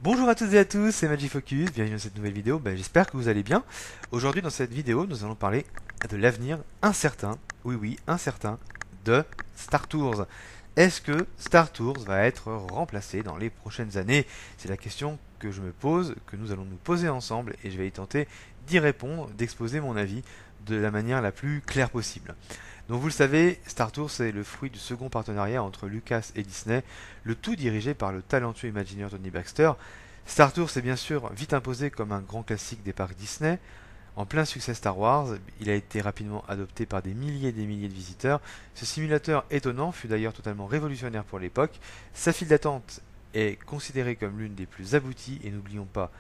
Bonjour à toutes et à tous, c'est MagicFocus, bienvenue dans cette nouvelle vidéo, j'espère que vous allez bien. Aujourd'hui dans cette vidéo, nous allons parler de l'avenir incertain, oui oui, incertain, de Star Tours. Est-ce que Star Tours va être remplacé dans les prochaines années? C'est la question que je me pose, que nous allons nous poser ensemble et je vais y tenter d'y répondre, d'exposer mon avis de la manière la plus claire possible. Donc vous le savez, Star Tours c'est le fruit du second partenariat entre Lucas et Disney, le tout dirigé par le talentueux imagineur Tony Baxter. Star Tours s'est bien sûr vite imposé comme un grand classique des parcs Disney. En plein succès Star Wars, il a été rapidement adopté par des milliers et des milliers de visiteurs. Ce simulateur étonnant fut d'ailleurs totalement révolutionnaire pour l'époque. Sa file d'attente est considérée comme l'une des plus abouties et n'oublions pas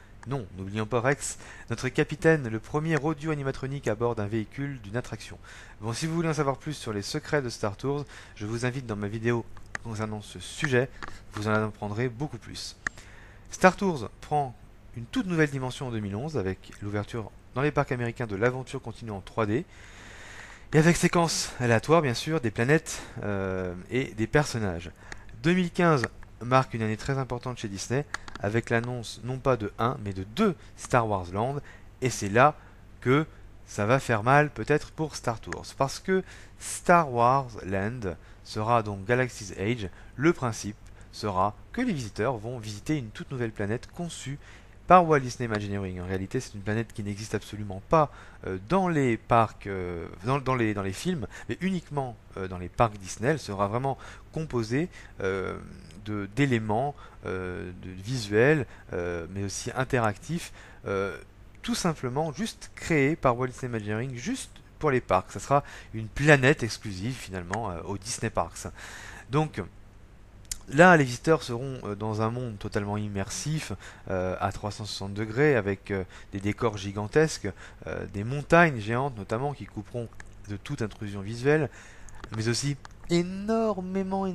Rex, notre capitaine, le premier audio animatronique à bord d'un véhicule d'une attraction. Bon, si vous voulez en savoir plus sur les secrets de Star Tours, je vous invite dans ma vidéo concernant ce sujet, vous en apprendrez beaucoup plus. Star Tours prend une toute nouvelle dimension en 2011 avec l'ouverture dans les parcs américains de l'aventure continue en 3D et avec séquences aléatoires bien sûr, des planètes et des personnages. 2015 marque une année très importante chez Disney avec l'annonce non pas de 1 mais de 2 Star Wars Land et c'est là que ça va faire mal peut-être pour Star Tours parce que Star Wars Land sera donc Galaxy's Edge. Le principe sera que les visiteurs vont visiter une toute nouvelle planète conçue par Walt Disney Imagineering. En réalité, c'est une planète qui n'existe absolument pas dans les parcs, dans les films, mais uniquement dans les parcs Disney. Elle sera vraiment composée d'éléments de visuels, mais aussi interactifs, tout simplement juste créés par Walt Disney Imagineering, juste pour les parcs. Ça sera une planète exclusive finalement aux Disney Parks. Donc, là, les visiteurs seront dans un monde totalement immersif, à 360 degrés, avec des décors gigantesques, des montagnes géantes notamment qui couperont de toute intrusion visuelle, mais aussi énormément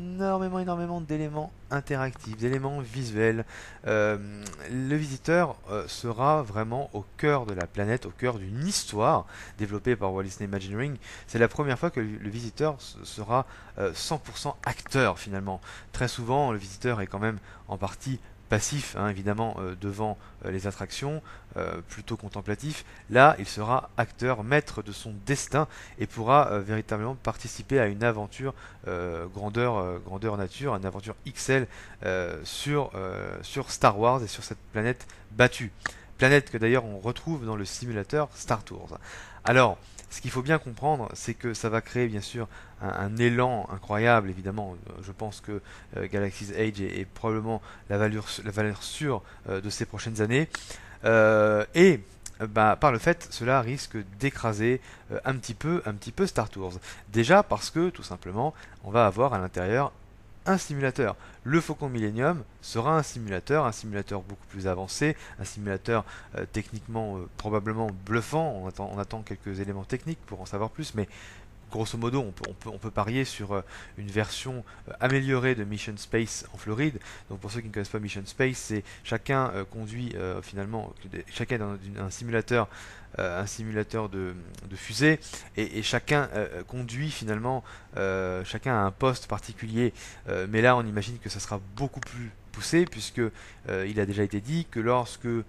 d'éléments interactifs, d'éléments visuels. Le visiteur sera vraiment au cœur de la planète, au cœur d'une histoire développée par Walt Disney Imagineering. C'est la première fois que le visiteur sera 100% acteur finalement. Très souvent, le visiteur est quand même en partie passif, hein, évidemment, devant les attractions, plutôt contemplatif. Là, il sera acteur, maître de son destin et pourra véritablement participer à une aventure grandeur nature, une aventure XL sur Star Wars et sur cette planète battue. Planète que d'ailleurs on retrouve dans le simulateur Star Tours. Alors, ce qu'il faut bien comprendre, c'est que ça va créer bien sûr un élan incroyable, évidemment. Je pense que Galaxy's Edge est probablement la valeur sûre de ces prochaines années. Par le fait, cela risque d'écraser un petit peu Star Tours. Déjà parce que, tout simplement, on va avoir à l'intérieur un simulateur. Le Faucon Millennium sera un simulateur beaucoup plus avancé, un simulateur techniquement probablement bluffant. On attend quelques éléments techniques pour en savoir plus, mais grosso modo, on peut parier sur une version améliorée de Mission Space en Floride. Donc pour ceux qui ne connaissent pas Mission Space, c'est chacun conduit finalement, chacun dans un simulateur de fusée, et chacun conduit finalement, chacun a un poste particulier. Mais là, on imagine que ça sera beaucoup plus poussé puisque il a déjà été dit que lorsque vous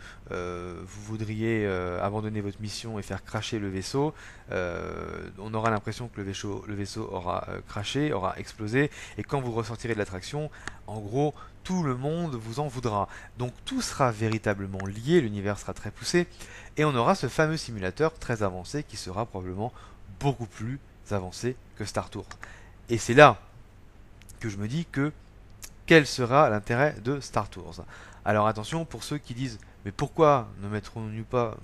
voudriez abandonner votre mission et faire cracher le vaisseau, on aura l'impression que le vaisseau aura craché, aura explosé, et quand vous ressortirez de l'attraction, en gros, tout le monde vous en voudra. Donc tout sera véritablement lié, l'univers sera très poussé, et on aura ce fameux simulateur très avancé qui sera probablement beaucoup plus avancé que Star Tours. Et c'est là que je me dis que quel sera l'intérêt de Star Tours? Alors attention pour ceux qui disent mais pourquoi ne mettrons-nous pas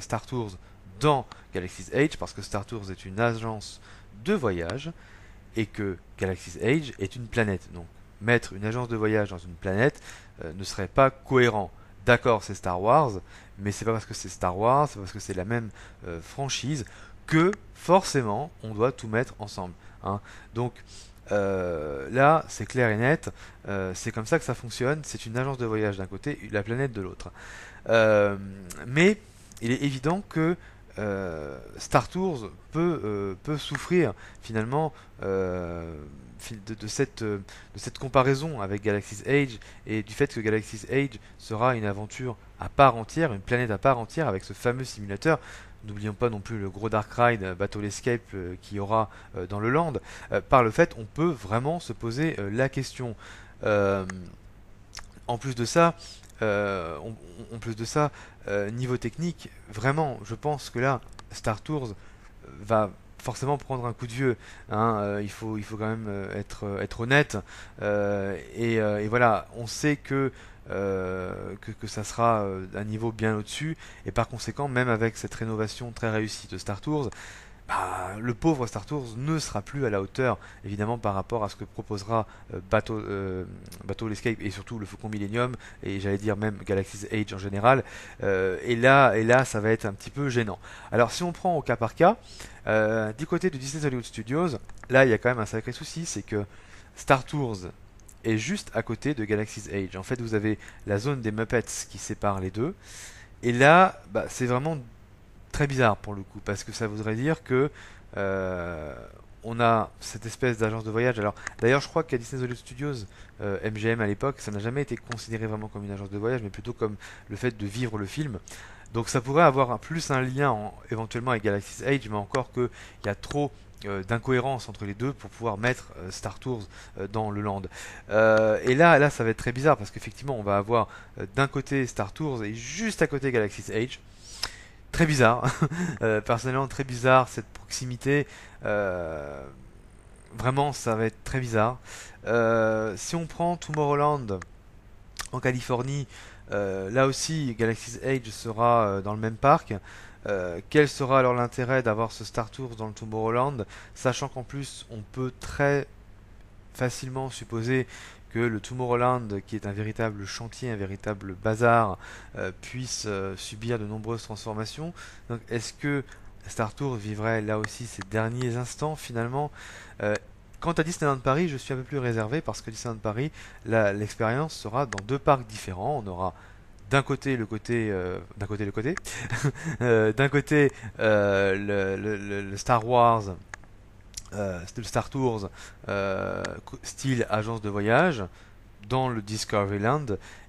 Star Tours dans Galaxy's Edge? Parce que Star Tours est une agence de voyage et que Galaxy's Edge est une planète. Donc mettre une agence de voyage dans une planète ne serait pas cohérent. D'accord, c'est Star Wars, mais c'est pas parce que c'est Star Wars, c'est parce que c'est la même franchise que forcément on doit tout mettre ensemble, hein. Donc là, c'est clair et net, c'est comme ça que ça fonctionne, c'est une agence de voyage d'un côté, la planète de l'autre. Mais il est évident que Star Tours peut souffrir finalement de cette comparaison avec Galaxy's Edge et du fait que Galaxy's Edge sera une aventure à part entière, une planète à part entière avec ce fameux simulateur. N'oublions pas non plus le gros Dark Ride Battle Escape qu'il y aura dans le land. Par le fait, on peut vraiment se poser la question. Euh, en plus de ça, en plus de ça, niveau technique, vraiment, je pense que là, Star Tours va forcément prendre un coup de vieux. Hein, il faut quand même être honnête. Et voilà, on sait que ça sera un niveau bien au-dessus. Et par conséquent, même avec cette rénovation très réussie de Star Tours, bah, le pauvre Star Tours ne sera plus à la hauteur, évidemment, par rapport à ce que proposera Battle Escape et surtout le Faucon Millennium, et j'allais dire même Galaxy's Edge en général. Et là, ça va être un petit peu gênant. Alors, si on prend au cas par cas, du côté de Disney Hollywood Studios, là, il y a quand même un sacré souci, c'est que Star Tours est juste à côté de Galaxy's Edge. En fait, vous avez la zone des Muppets qui sépare les deux, et là, bah, c'est vraiment très bizarre pour le coup, parce que ça voudrait dire que euh, on a cette espèce d'agence de voyage. Alors, d'ailleurs, je crois qu'à Disney Hollywood Studios, MGM à l'époque, ça n'a jamais été considéré vraiment comme une agence de voyage, mais plutôt comme le fait de vivre le film. Donc, ça pourrait avoir plus un lien éventuellement avec Galaxy's Edge, mais encore qu'il y a trop d'incohérence entre les deux pour pouvoir mettre Star Tours dans le land. Et là, ça va être très bizarre parce qu'effectivement, on va avoir d'un côté Star Tours et juste à côté Galaxy's Edge. Très bizarre, personnellement très bizarre cette proximité. Vraiment, ça va être très bizarre. Si on prend Tomorrowland en Californie, là aussi Galaxy's Edge sera dans le même parc. Quel sera alors l'intérêt d'avoir ce Star Tours dans le Tomorrowland, sachant qu'en plus on peut très facilement supposer que le Tomorrowland, qui est un véritable chantier, un véritable bazar, puisse subir de nombreuses transformations. Donc, est-ce que Star Tours vivrait là aussi ses derniers instants finalement? Euh, Quant à Disneyland Paris, je suis un peu plus réservé parce que Disneyland Paris, l'expérience sera dans deux parcs différents. On aura d'un côté le côté, d'un côté le Star Wars, le Star Tours style agence de voyage dans le Discoveryland,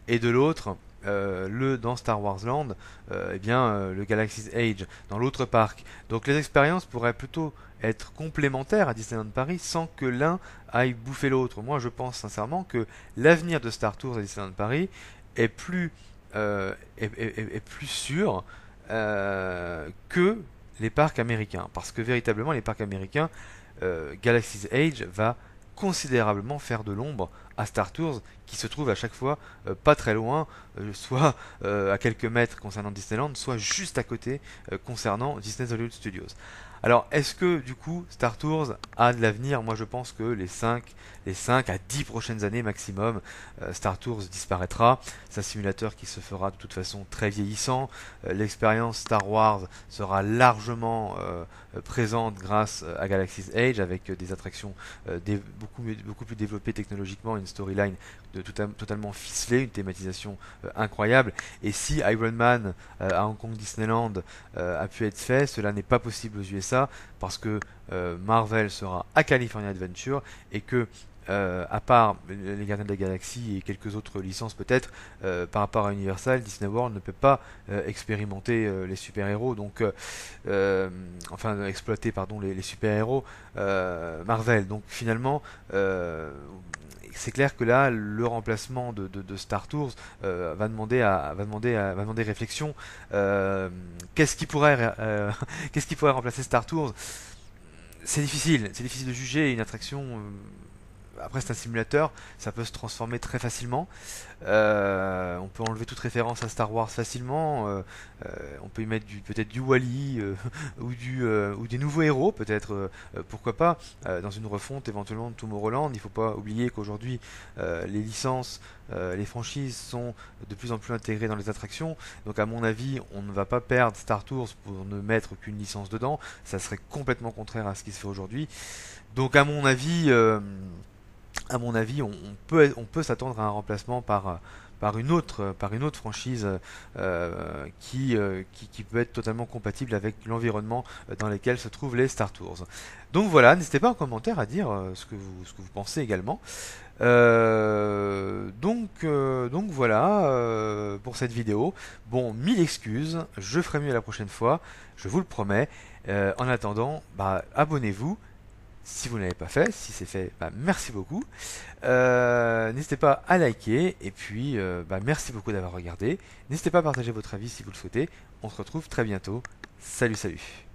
et de l'autre dans Star Wars Land, le Galaxy's Edge dans l'autre parc. Donc les expériences pourraient plutôt être complémentaires à Disneyland Paris sans que l'un aille bouffer l'autre. Moi je pense sincèrement que l'avenir de Star Tours à Disneyland Paris est est plus sûr que les parcs américains. Parce que véritablement les parcs américains, Galaxy's Edge va considérablement faire de l'ombre à Star Tours, qui se trouve à chaque fois pas très loin, soit à quelques mètres concernant Disneyland, soit juste à côté concernant Disney Hollywood Studios. Alors, est-ce que du coup Star Tours a de l'avenir? Moi je pense que les 5 à 10 prochaines années maximum, Star Tours disparaîtra. C'est un simulateur qui se fera de toute façon très vieillissant. L'expérience Star Wars sera largement présente grâce à Galaxy's Edge, avec des attractions beaucoup plus développées technologiquement, une storyline totalement ficelée, une thématisation incroyable. Et si Iron Man à Hong Kong Disneyland a pu être fait, cela n'est pas possible aux USA parce que Marvel sera à California Adventure et que à part les Gardiens de la Galaxie et quelques autres licences peut-être, par rapport à Universal, Disney World ne peut pas expérimenter les super-héros, donc enfin exploiter pardon les super-héros Marvel. Donc finalement, c'est clair que là, le remplacement de Star Tours va demander réflexion. Qu'est-ce qui pourrait qu'est-ce qui pourrait remplacer Star Tours? C'est difficile de juger une attraction. Après, c'est un simulateur, ça peut se transformer très facilement. On peut enlever toute référence à Star Wars facilement. On peut y mettre peut-être du Wall-E ou des nouveaux héros, peut-être. Pourquoi pas dans une refonte éventuellement de Tomorrowland. Il ne faut pas oublier qu'aujourd'hui, les licences, les franchises sont de plus en plus intégrées dans les attractions. Donc, à mon avis, on ne va pas perdre Star Tours pour ne mettre qu'une licence dedans. Ça serait complètement contraire à ce qui se fait aujourd'hui. Donc, à mon avis, on peut s'attendre à un remplacement par une autre franchise qui peut être totalement compatible avec l'environnement dans lequel se trouvent les Star Tours. Donc voilà, n'hésitez pas en commentaire à dire ce que vous pensez également. Donc voilà pour cette vidéo. Bon, 1000 excuses, je ferai mieux la prochaine fois, je vous le promets. En attendant, bah, abonnez-vous si vous ne l'avez pas fait. Si c'est fait, bah, merci beaucoup. N'hésitez pas à liker et puis bah, merci beaucoup d'avoir regardé. N'hésitez pas à partager votre avis si vous le souhaitez. On se retrouve très bientôt. Salut, salut.